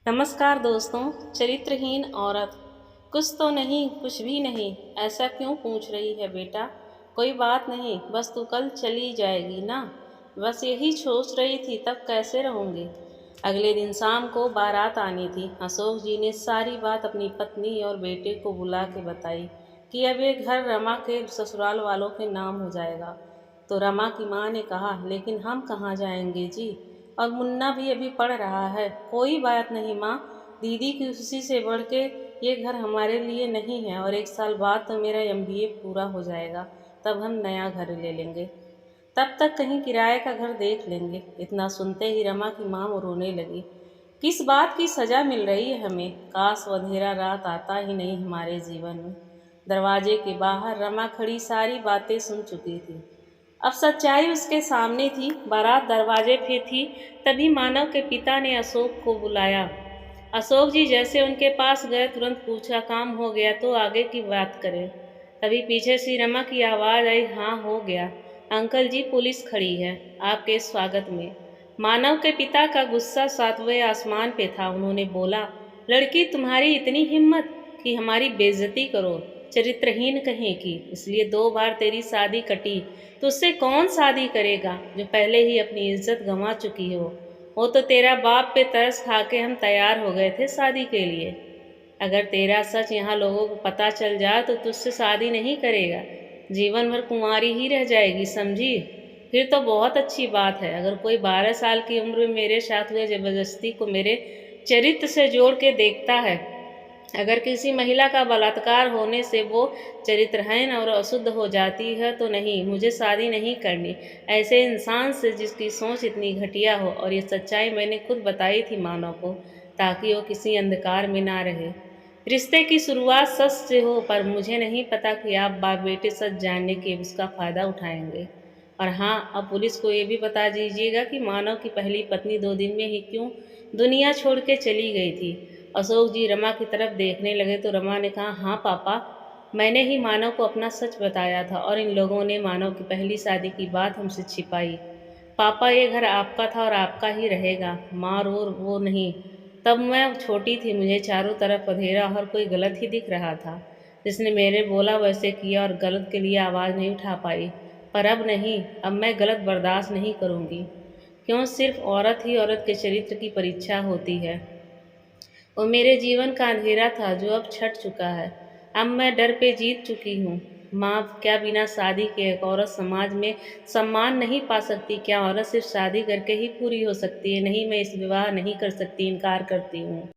नमस्कार दोस्तों। चरित्रहीन औरत कुछ तो नहीं, कुछ भी नहीं, ऐसा क्यों पूछ रही है बेटा? कोई बात नहीं, बस तू कल चली जाएगी ना। बस यही सोच रही थी, तब कैसे रहूँगी। अगले दिन शाम को बारात आनी थी। अशोक जी ने सारी बात अपनी पत्नी और बेटे को बुला के बताई कि अब ये घर रमा के ससुराल वालों के नाम हो जाएगा। तो रमा की माँ ने कहा, लेकिन हम कहाँ जाएंगे जी, और मुन्ना भी अभी पढ़ रहा है। कोई बात नहीं माँ, दीदी की खुशी से बढ़ के ये घर हमारे लिए नहीं है, और 1 साल बाद तो मेरा MBA पूरा हो जाएगा, तब हम नया घर ले लेंगे। तब तक कहीं किराए का घर देख लेंगे। इतना सुनते ही रमा की माँ रोने लगी। किस बात की सज़ा मिल रही है हमें? काश वो अंधेरा रात आता ही नहीं हमारे जीवन में। दरवाजे के बाहर रमा खड़ी सारी बातें सुन चुकी थी। अब सच्चाई उसके सामने थी। बारात दरवाजे पे थी, तभी मानव के पिता ने अशोक को बुलाया। अशोक जी जैसे उनके पास गए, तुरंत पूछा, काम हो गया तो आगे की बात करें। तभी पीछे से रमा की आवाज़ आई, हाँ हो गया अंकल जी, पुलिस खड़ी है आपके स्वागत में। मानव के पिता का गुस्सा 7वें आसमान पे था। उन्होंने बोला, लड़की तुम्हारी इतनी हिम्मत कि हमारी बेइज्जती करो, चरित्रहीन कहीं की, इसलिए 2 बार तेरी शादी कटी। तो उससे कौन शादी करेगा जो पहले ही अपनी इज्जत गंवा चुकी हो। वो तो तेरा बाप पे तरस खा के हम तैयार हो गए थे शादी के लिए। अगर तेरा सच यहाँ लोगों को पता चल जाए तो तुझसे शादी नहीं करेगा, जीवन भर कुंवारी ही रह जाएगी, समझी। फिर तो बहुत अच्छी बात है। अगर कोई 12 साल की उम्र में मेरे साथ हुए ज़बरदस्ती को मेरे चरित्र से जोड़ के देखता है, अगर किसी महिला का बलात्कार होने से वो चरित्रहीन और अशुद्ध हो जाती है, तो नहीं, मुझे शादी नहीं करनी ऐसे इंसान से जिसकी सोच इतनी घटिया हो। और ये सच्चाई मैंने खुद बताई थी मानव को, ताकि वो किसी अंधकार में ना रहे। रिश्ते की शुरुआत सच से हो, पर मुझे नहीं पता कि आप बाप बेटे सच जानने के उसका फ़ायदा उठाएंगे। और हाँ, अब पुलिस को ये भी बता दीजिएगा कि मानव की पहली पत्नी 2 दिन में ही क्यों दुनिया छोड़ के चली गई थी। अशोक जी रमा की तरफ देखने लगे तो रमा ने कहा, हाँ पापा, मैंने ही मानव को अपना सच बताया था, और इन लोगों ने मानव की पहली शादी की बात हमसे छिपाई। पापा, ये घर आपका था और आपका ही रहेगा। माँ और वो नहीं। तब मैं छोटी थी, मुझे चारों तरफ अंधेरा और कोई गलत ही दिख रहा था। जिसने मेरे बोला वैसे किया, और गलत के लिए आवाज़ नहीं उठा पाई। पर अब नहीं, अब मैं गलत बर्दाश्त नहीं करूँगी। क्यों सिर्फ औरत ही औरत के चरित्र की परीक्षा होती है। वो मेरे जीवन का अंधेरा था जो अब छट चुका है। अब मैं डर पे जीत चुकी हूँ। माँ, क्या बिना शादी के एक औरत समाज में सम्मान नहीं पा सकती? क्या औरत सिर्फ शादी करके ही पूरी हो सकती है? नहीं, मैं इस विवाह नहीं कर सकती, इनकार करती हूँ।